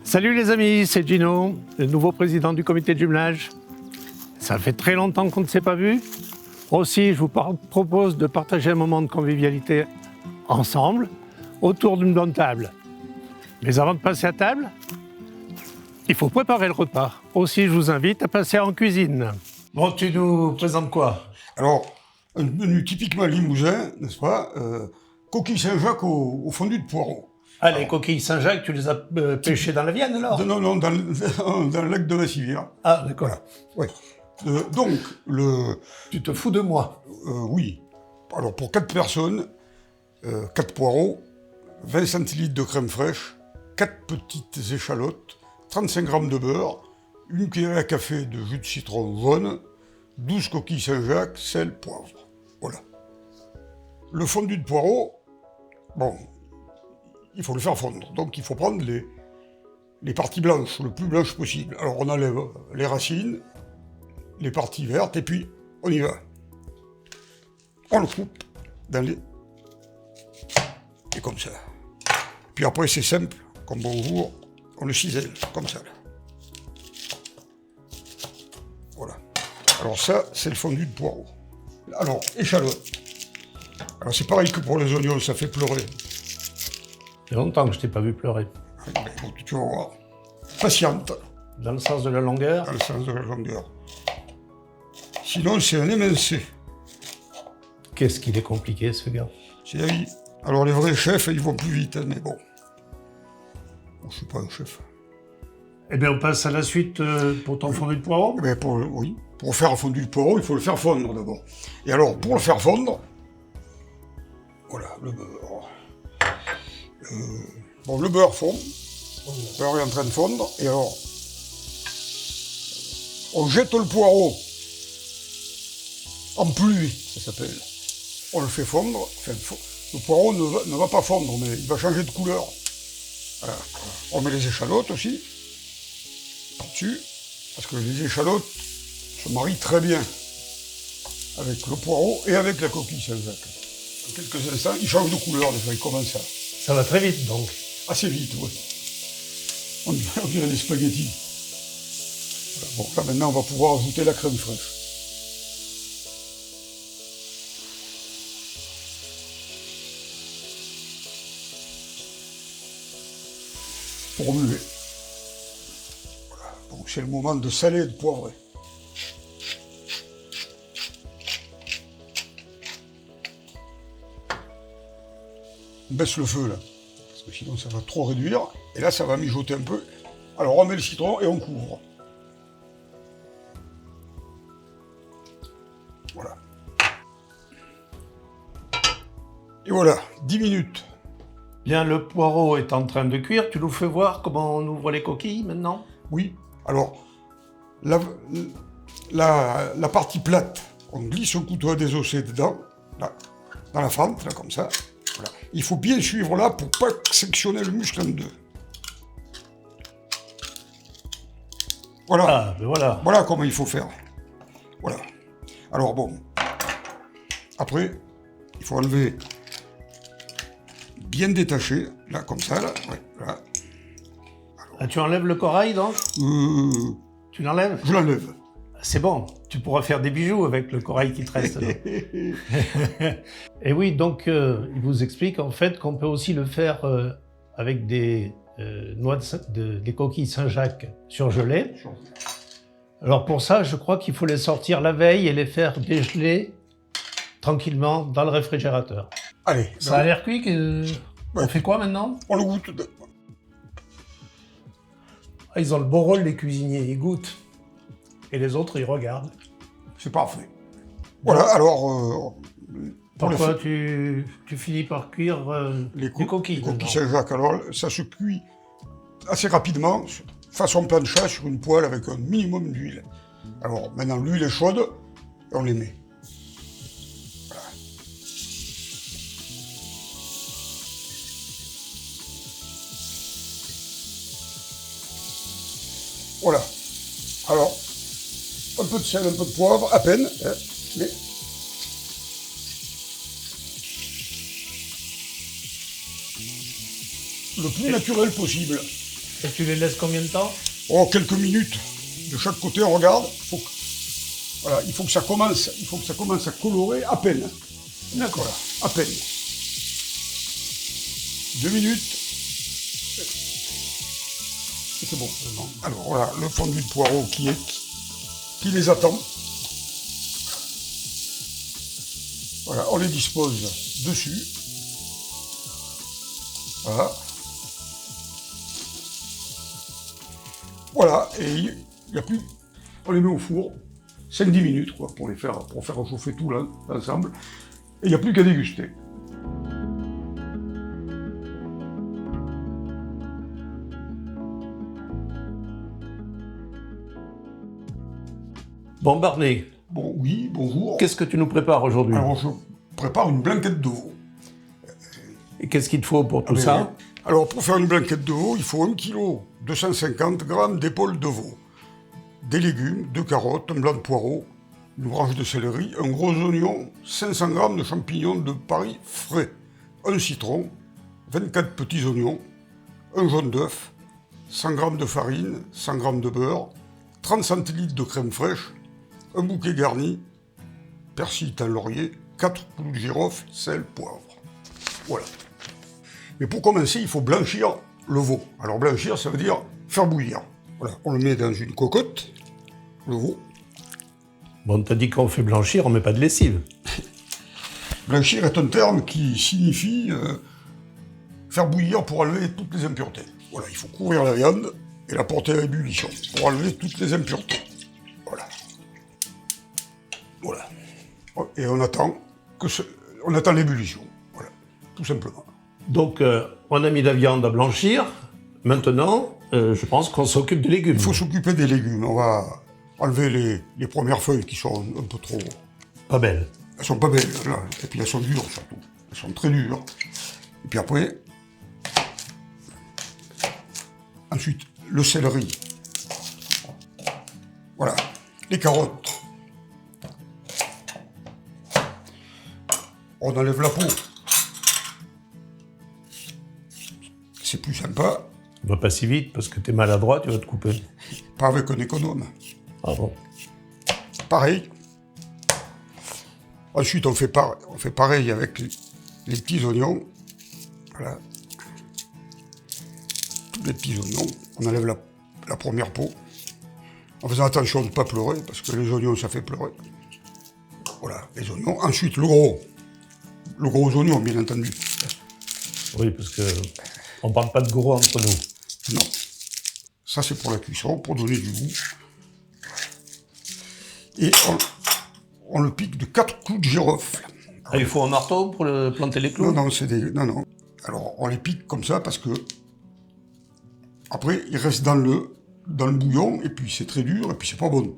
Salut les amis, c'est Gino, le nouveau président du comité de jumelage. Ça fait très longtemps qu'on ne s'est pas vu. Aussi, je vous propose de partager un moment de convivialité ensemble, autour d'une bonne table. Mais avant de passer à table, il faut préparer le repas. Aussi, je vous invite à passer en cuisine. Bon, tu nous présentes quoi? Alors, un menu typiquement limousin, n'est-ce pas? Coquille Saint-Jacques au fondu de poireaux. Ah, les coquilles Saint-Jacques, tu les as pêchées dans la Vienne alors? Non, dans le lac de Massivière. Ah, d'accord. Voilà. Oui. Donc, Tu te fous de moi. oui. Alors, pour 4 personnes, 4 poireaux, 20 centilitres de crème fraîche, 4 petites échalotes, 35 grammes de beurre, une cuillère à café de jus de citron jaune, 12 coquilles Saint-Jacques, sel, poivre. Voilà. Le fondu de poireaux, bon, il faut le faire fondre. Donc il faut prendre les parties blanches, le plus blanches possible. Alors on enlève les racines, les parties vertes, et puis on y va. On le coupe dans les... Et comme ça. Puis après c'est simple, comme bonjour, on le cisèle, comme ça. Là. Voilà. Alors ça, c'est le fondu de poireaux. Alors, échalote. Alors c'est pareil que pour les oignons, ça fait pleurer. Il y a longtemps que je t'ai pas vu pleurer. Bon, tu vas voir. Patiente. Dans le sens de la longueur. Dans le sens de la longueur. Sinon, c'est un émincé. Qu'est-ce qu'il est compliqué, ce gars. C'est la vie. Alors, les vrais chefs, ils vont plus vite, hein, mais bon. Je suis pas un chef. Eh bien, on passe à la suite pour ton fondu de poireaux. Mais oui, pour faire un fondu de poireau, il faut le faire fondre d'abord. Et alors, pour le faire fondre, voilà, le beurre. Bon, le beurre fond. Le beurre est en train de fondre. Et alors, on jette le poireau en pluie, ça s'appelle. On le fait fondre. Enfin, le poireau ne va pas fondre, mais il va changer de couleur. Voilà. On met les échalotes aussi, par-dessus, parce que les échalotes se marient très bien avec le poireau et avec la coquille Saint-Jacques. En quelques instants, il change de couleur, des fois, il commence ça. Ça va très vite, donc. Assez vite, oui. On dirait des spaghettis. Voilà. Bon, là maintenant, on va pouvoir ajouter la crème fraîche. Pour remuer. Voilà. Bon, c'est le moment de saler et de poivrer. On baisse le feu, là. Parce que sinon, ça va trop réduire. Et là, ça va mijoter un peu. Alors, on met le citron et on couvre. Voilà. Et voilà, 10 minutes. Bien, le poireau est en train de cuire. Tu nous fais voir comment on ouvre les coquilles, maintenant? Oui, alors, la partie plate, on glisse un couteau à désossé dedans, là, dans la fente, là, comme ça. Voilà. Il faut bien suivre là pour pas sectionner le muscle en deux. Voilà. Ah, ben voilà. Voilà comment il faut faire. Voilà. Alors bon, après, il faut enlever, bien détaché, là, comme ça, là. Ouais, là. Ah, tu enlèves le corail, donc? Tu l'enlèves? Je l'enlève. C'est bon, tu pourras faire des bijoux avec le corail qui te reste. Et oui, donc il vous explique en fait qu'on peut aussi le faire avec des des coquilles Saint-Jacques surgelées. Alors pour ça, je crois qu'il faut les sortir la veille et les faire dégeler tranquillement dans le réfrigérateur. Allez. Ça a l'air cuit. On Ouais. fait quoi maintenant? On le goûte. Ah, ils ont le beau rôle, les cuisiniers, ils goûtent. Et les autres, ils regardent. C'est parfait. Voilà, alors... Pourquoi tu finis par cuire les des coquilles? Les coquilles maintenant. Saint-Jacques, alors ça se cuit assez rapidement, façon plancha sur une poêle avec un minimum d'huile. Alors maintenant l'huile est chaude et on les met. Voilà. Voilà. Alors, un peu de sel, un peu de poivre, à peine, hein, mais le plus naturel possible. Et tu les laisses combien de temps? Oh, quelques minutes. De chaque côté, on regarde. Voilà, il faut que ça commence à colorer à peine. D'accord. Voilà, à peine. 2 minutes. Et c'est bon. Alors voilà, le fondu de poireau qui les attend. Voilà, on les dispose dessus. Voilà. Voilà, et il n'y a plus. On les met au four, 5-10 minutes, quoi, pour faire réchauffer tout là, ensemble. Et il n'y a plus qu'à déguster. Bon, Barney, Bon, oui, bonjour. qu'est-ce que tu nous prépares aujourd'hui? Alors, je prépare une blanquette de veau. Et qu'est-ce qu'il te faut pour tout Mais, ça? alors, pour faire une blanquette de veau, il faut 1 kg, 250 g d'épaule de veau, des légumes, 2 carottes, un blanc de poireau, une branche de céleri, un gros oignon, 500 g de champignons de Paris frais, un citron, 24 petits oignons, un jaune d'œuf, 100 g de farine, 100 g de beurre, 30 centilitres de crème fraîche, un bouquet garni, persil thym laurier, 4 clous de girofle, sel, poivre. Voilà. Mais pour commencer, il faut blanchir le veau. Alors blanchir, ça veut dire faire bouillir. Voilà, on le met dans une cocotte, le veau. Bon, t'as dit qu'on fait blanchir, on met pas de lessive. Blanchir est un terme qui signifie faire bouillir pour enlever toutes les impuretés. Voilà, il faut couvrir la viande et la porter à ébullition pour enlever toutes les impuretés. Voilà. Voilà. Et on attend l'ébullition. Voilà, tout simplement. Donc, on a mis la viande à blanchir. Maintenant, je pense qu'on s'occupe des légumes. Il faut s'occuper des légumes. On va enlever les premières feuilles qui sont un peu trop... Pas belle. Elles sont pas belles, là. Et puis elles sont dures, surtout. Elles sont très dures. Et puis après... Ensuite, le céleri. Voilà. Les carottes. On enlève la peau. C'est plus sympa. Va pas si vite parce que t'es maladroit, tu vas te couper. Pas avec un économe. Ah bon? Pareil. Ensuite, on fait pareil avec les petits oignons. Voilà. Tous les petits oignons. On enlève la première peau. En faisant attention de ne pas pleurer, parce que les oignons, ça fait pleurer. Voilà, les oignons. Ensuite, le gros oignon, bien entendu. Oui, parce que on parle pas de gros entre nous. Non. Ça, c'est pour la cuisson, pour donner du goût. Et on le pique de 4 clous de girofle. Ah, il faut un marteau pour planter les clous? Non, non. Alors, on les pique comme ça parce que après, ils restent dans le bouillon, et puis c'est très dur, et puis c'est pas bon.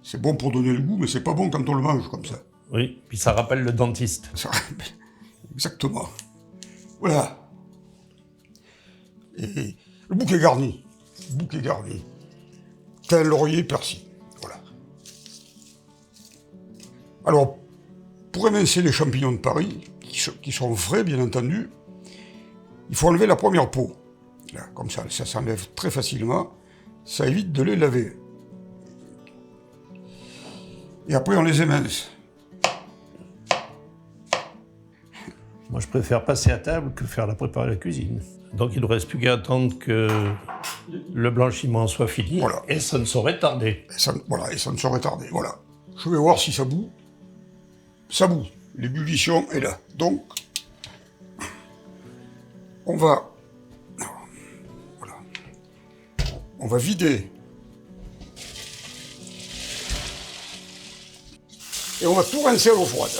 C'est bon pour donner le goût, mais c'est pas bon quand on le mange comme ça. Oui, puis ça rappelle le dentiste. Ça, exactement. Voilà. Et le bouquet garni. Thym, laurier, persil. Voilà. Alors, pour émincer les champignons de Paris, qui sont frais, bien entendu, il faut enlever la première peau. Là, comme ça s'enlève très facilement. Ça évite de les laver. Et après, on les émince. Moi, je préfère passer à table que faire la préparer à la cuisine. Donc, il ne reste plus qu'à attendre que le blanchiment soit fini. Voilà. Et ça ne saurait tarder. Et ça ne saurait tarder. Voilà. Je vais voir si ça bout. Ça bout. L'ébullition est là. Donc, on va vider. Et on va tout rincer à l'eau froide.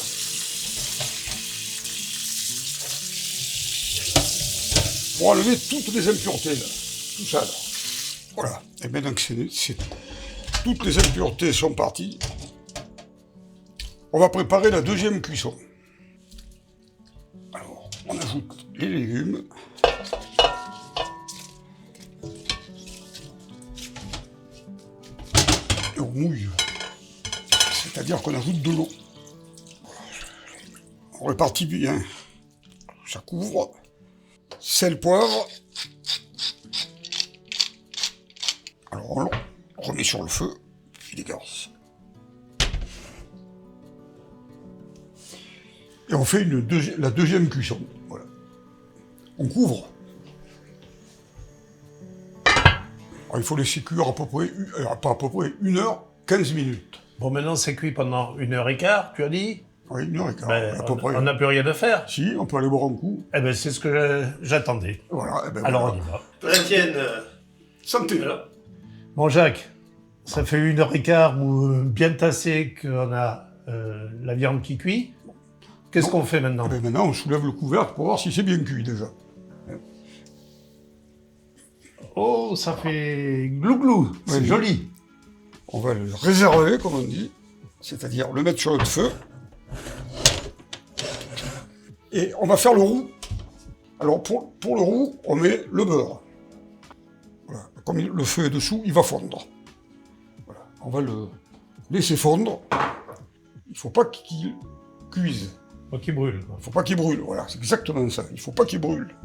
Pour enlever toutes les impuretés, là. Tout ça, là. Voilà. Et maintenant que toutes les impuretés sont parties, on va préparer la deuxième cuisson. Alors, on ajoute les légumes. Et on mouille. C'est-à-dire qu'on ajoute de l'eau. On répartit bien. Ça couvre. Sel, poivre. Alors on le remet sur le feu, puis les garces. Et on fait la deuxième cuisson. Voilà. On couvre. Alors, il faut laisser cuire à peu près, pas à peu près, 1h15 minutes. Bon, maintenant, c'est cuit pendant 1h15, tu as dit? Oui, 1h15, Ben, à peu près. on n'a plus rien à faire. Si, on peut aller boire un coup. Eh ben, c'est ce que j'attendais. Voilà, eh ben Alors, voilà. on y va. Etienne. Santé. Bon, Jacques, ça fait 1h15 ou bien tassé qu'on a la viande qui cuit. Qu'est-ce qu'on fait maintenant? Eh ben maintenant, on soulève le couvercle pour voir si c'est bien cuit déjà. Oh, ça fait glou-glou, c'est Oui. joli. On va le réserver, comme on dit, c'est-à-dire le mettre sur le feu. Et on va faire le roux. Alors pour le roux, on met le beurre. Voilà. Comme le feu est dessous, il va fondre. Voilà. On va le laisser fondre. Il ne faut pas qu'il cuise. Pas qui brûle. Il ne faut pas qu'il brûle. Voilà, c'est exactement ça. Il ne faut pas qu'il brûle.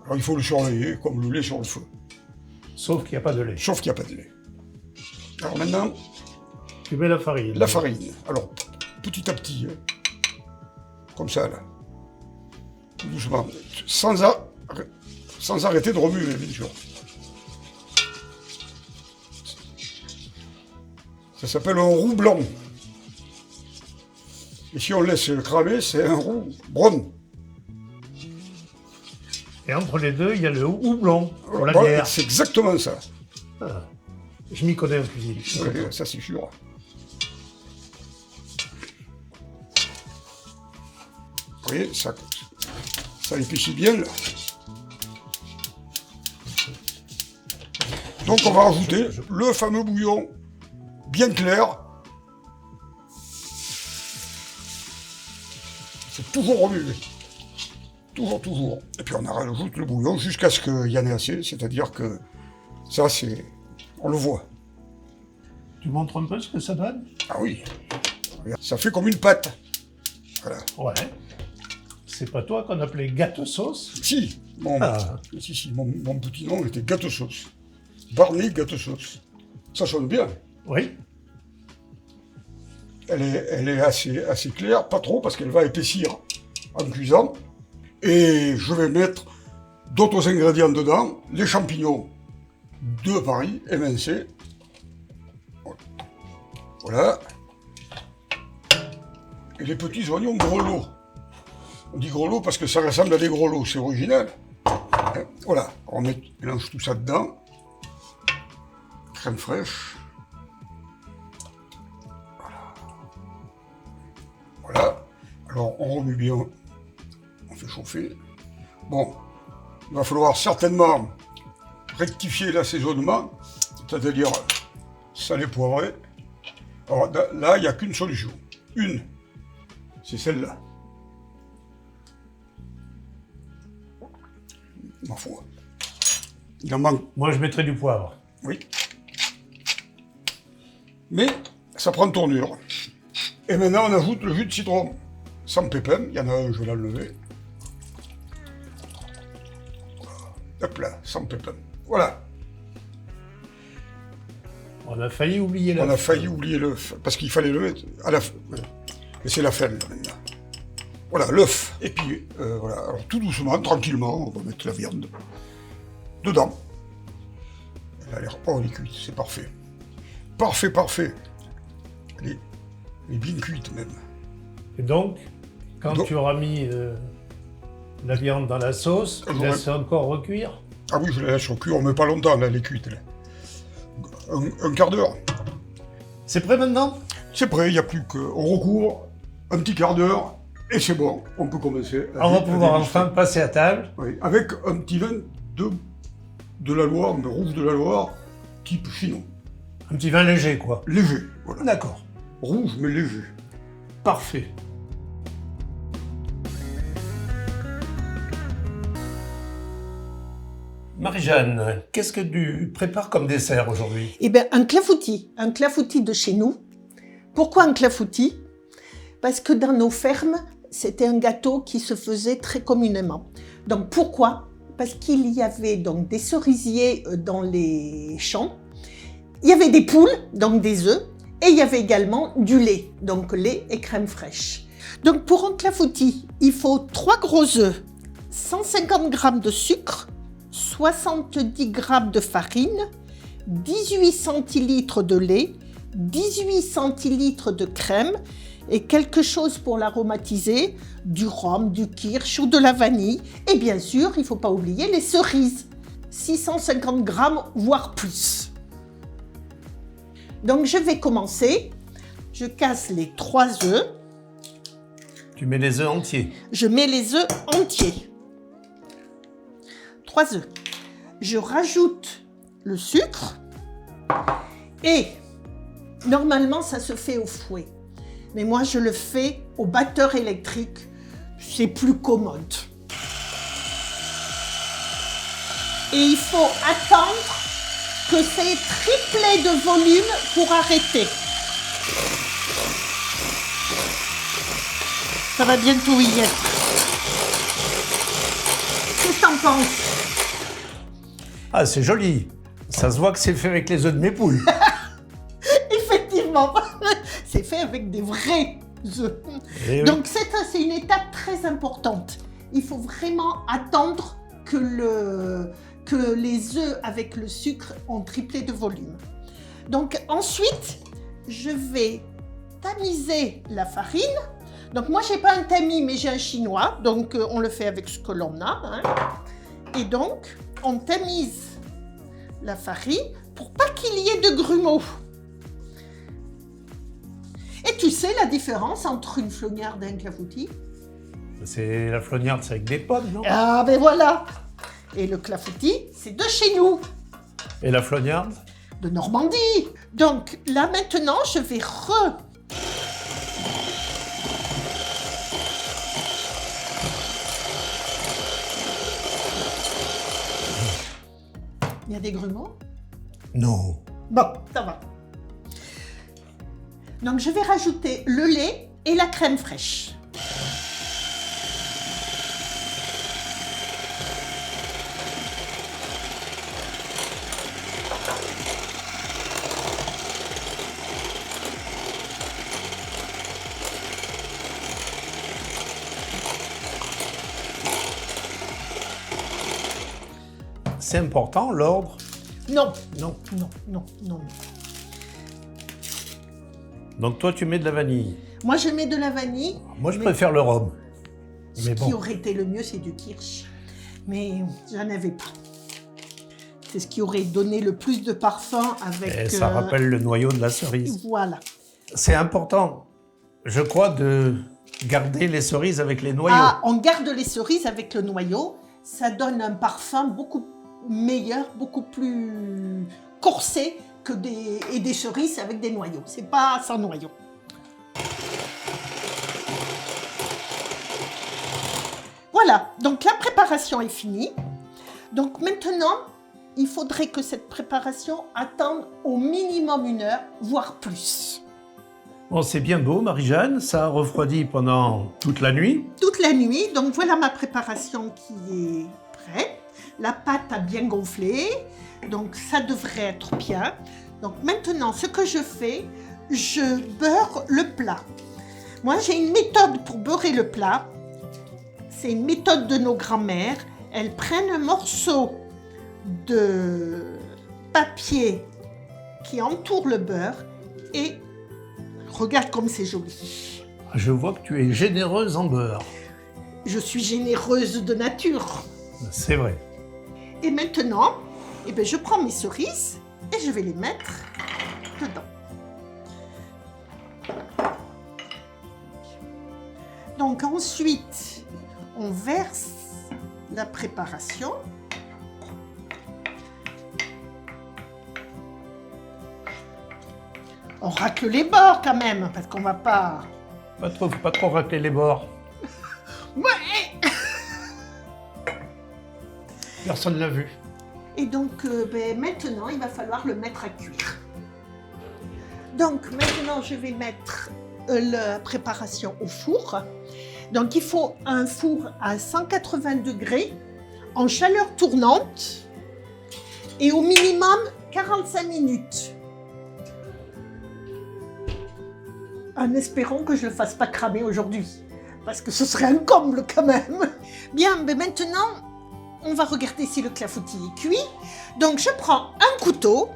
Alors il faut le surveiller comme le lait sur le feu. Sauf qu'il n'y a pas de lait. Sauf qu'il n'y a pas de lait. Alors maintenant, Tu mets la farine. la farine. Alors, petit à petit, hein. Comme ça, là. Tout doucement. Sans arrêter de remuer, bien sûr. Ça s'appelle un roux blanc. Et si on laisse cramer, c'est un roux brun. Et entre les deux, il y a le houblon pour la Voilà, bière. c'est exactement ça. Ah, je m'y connais en cuisine. Oui, ça, c'est sûr. Vous voyez, ça épaissit bien, là. Donc, on va rajouter le fameux bouillon bien clair. C'est toujours remuer. Toujours. Et puis, on rajoute le bouillon jusqu'à ce qu'il y en ait assez. C'est-à-dire que ça, c'est... On le voit. Tu montres un peu ce que ça donne? Ah oui. Regarde, ça fait comme une pâte. Voilà. Ouais. C'est pas toi qu'on appelait gâteau sauce? Si, mon petit nom était gâteau sauce. Barney gâteau sauce. Ça sonne bien. Oui. Elle est assez claire, pas trop, parce qu'elle va épaissir en cuisant. Et je vais mettre d'autres ingrédients dedans. Les champignons de Paris, émincés. Voilà. Et les petits oignons grelots. On dit grelots parce que ça ressemble à des grelots, c'est original. Voilà, on mélange tout ça dedans. Crème fraîche. Voilà. Alors on remue bien, on fait chauffer. Bon, il va falloir certainement rectifier l'assaisonnement, c'est-à-dire salé poivré. Alors là, il n'y a qu'une solution. Une, c'est celle-là. Ma foi. Il en manque, Moi, je mettrais du poivre. oui. Mais ça prend tournure. Et maintenant, on ajoute le jus de citron. Sans pépin, il y en a un, je vais l'enlever. Hop là, sans pépin. Voilà. On a failli oublier l'œuf. On a failli oublier l'œuf, parce qu'il fallait le mettre à la fin. Et c'est la fin, là, maintenant. Voilà, l'œuf. Et puis, voilà, alors tout doucement, tranquillement, on va mettre la viande dedans. Elle a l'air... Oh, elle est cuite, c'est parfait. Parfait. Elle est bien cuite, même. Et donc, quand Donc- tu auras mis la viande dans la sauce, tu J'aurais- laisses encore recuire. Ah oui, je la laisse au cul, on met pas longtemps, là, elle est cuite, là. Un quart d'heure. C'est prêt maintenant? C'est prêt, il n'y a plus que... On recouvre, un petit quart d'heure, et c'est bon, on peut commencer. On va pouvoir enfin passer à table. Oui, avec un petit vin de la Loire, de rouge de la Loire, type chinon. Un petit vin léger, quoi. Léger, voilà. D'accord. Rouge, mais léger. Parfait. Marie-Jeanne, qu'est-ce que tu prépares comme dessert aujourd'hui? Eh bien, un clafoutis de chez nous. Pourquoi un clafoutis? Parce que dans nos fermes, c'était un gâteau qui se faisait très communément. Donc pourquoi? Parce qu'il y avait donc des cerisiers dans les champs Il y avait des poules, donc des œufs, et il y avait également du lait, donc lait et crème fraîche. Donc pour un clafoutis, il faut 3 gros œufs, 150 g de sucre, 70 g de farine, 18 centilitres de lait, 18 centilitres de crème et quelque chose pour l'aromatiser, du rhum, du kirsch ou de la vanille. Et bien sûr, il ne faut pas oublier les cerises, 650 g voire plus. Donc je vais commencer. Je casse les 3 œufs. Tu mets les œufs entiers. Je mets les œufs entiers. 3 œufs. Je rajoute le sucre et normalement ça se fait au fouet. Mais moi je le fais au batteur électrique, c'est plus commode. Et il faut attendre que c'est triplé de volume pour arrêter. Ça va bientôt y être. Qu'est-ce que t'en penses? Ah, c'est joli. Ça se voit que c'est fait avec les œufs de mes poules. Effectivement, c'est fait avec des vrais œufs. Eh oui. Donc c'est une étape très importante. Il faut vraiment attendre que les œufs avec le sucre ont triplé de volume. Donc ensuite, je vais tamiser la farine. Donc moi, j'ai pas un tamis, mais j'ai un chinois. Donc on le fait avec ce que l'on a. Hein. Et donc, on tamise la farine pour pas qu'il y ait de grumeaux. Et tu sais la différence entre une flognarde et un clafoutis? C'est la flognarde, c'est avec des pommes, non? Ah ben voilà. Et le clafoutis, c'est de chez nous, Et la flognarde? de Normandie. Donc là maintenant, je vais Il y a des grumeaux? Non. Bon, ça va. Donc je vais rajouter le lait et la crème fraîche. C'est important, l'ordre? Non, Non. non, non, non. Donc toi, tu mets de la vanille. Moi, je mets de la vanille. Moi, je mais préfère le rhum. Ce Mais qui bon. aurait été le mieux, c'est du kirsch. Mais j'en avais pas. C'est ce qui aurait donné le plus de parfum avec... Et ça rappelle le noyau de la cerise. Voilà. C'est important, je crois, de garder les cerises avec les noyaux. Ah, on garde les cerises avec le noyau. Ça donne un parfum beaucoup meilleur, beaucoup plus corsé que des cerises avec des noyaux. C'est pas sans noyau. Voilà, donc la préparation est finie. Donc maintenant, il faudrait que cette préparation attende au minimum 1 heure, voire plus. Bon, c'est bien beau, Marie-Jeanne. Ça a refroidi pendant toute la nuit. Toute la nuit, donc voilà ma préparation qui est prête. La pâte a bien gonflé, donc ça devrait être bien. Donc maintenant, ce que je fais, je beurre le plat. Moi, j'ai une méthode pour beurrer le plat. C'est une méthode de nos grands-mères. Elles prennent un morceau de papier qui entoure le beurre et regarde comme c'est joli. Je vois que tu es généreuse en beurre. Je suis généreuse de nature. C'est vrai. Et maintenant, eh bien, je prends mes cerises et je vais les mettre dedans. Donc ensuite, on verse la préparation. On racle les bords quand même, parce qu'on va pas... Faut pas trop racler les bords. Ouais. Personne ne l'a vu. Et donc maintenant, il va falloir le mettre à cuire. Donc maintenant, je vais mettre la préparation au four. Donc il faut un four à 180 degrés, en chaleur tournante, et au minimum 45 minutes. en espérant que je ne le fasse pas cramer aujourd'hui. Parce que ce serait un comble quand même. Bien, mais maintenant, on va regarder si le clafoutis est cuit. Donc je prends un couteau.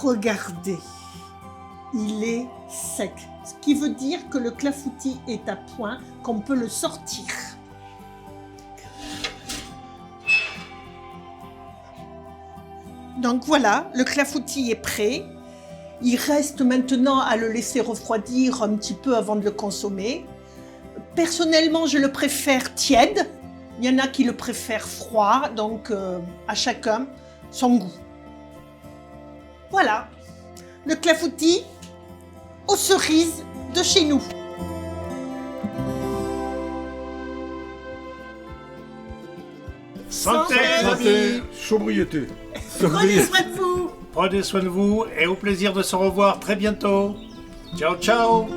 Regardez, il est sec. Ce qui veut dire que le clafoutis est à point, qu'on peut le sortir. Donc voilà, le clafoutis est prêt. Il reste maintenant à le laisser refroidir un petit peu avant de le consommer. Personnellement, je le préfère tiède. Il y en a qui le préfèrent froid, donc à chacun son goût. Voilà, le clafoutis aux cerises de chez nous. Santé, Santé, sobriété. Prenez soin de vous. Prenez soin de vous et au plaisir de se revoir très bientôt. Ciao, ciao.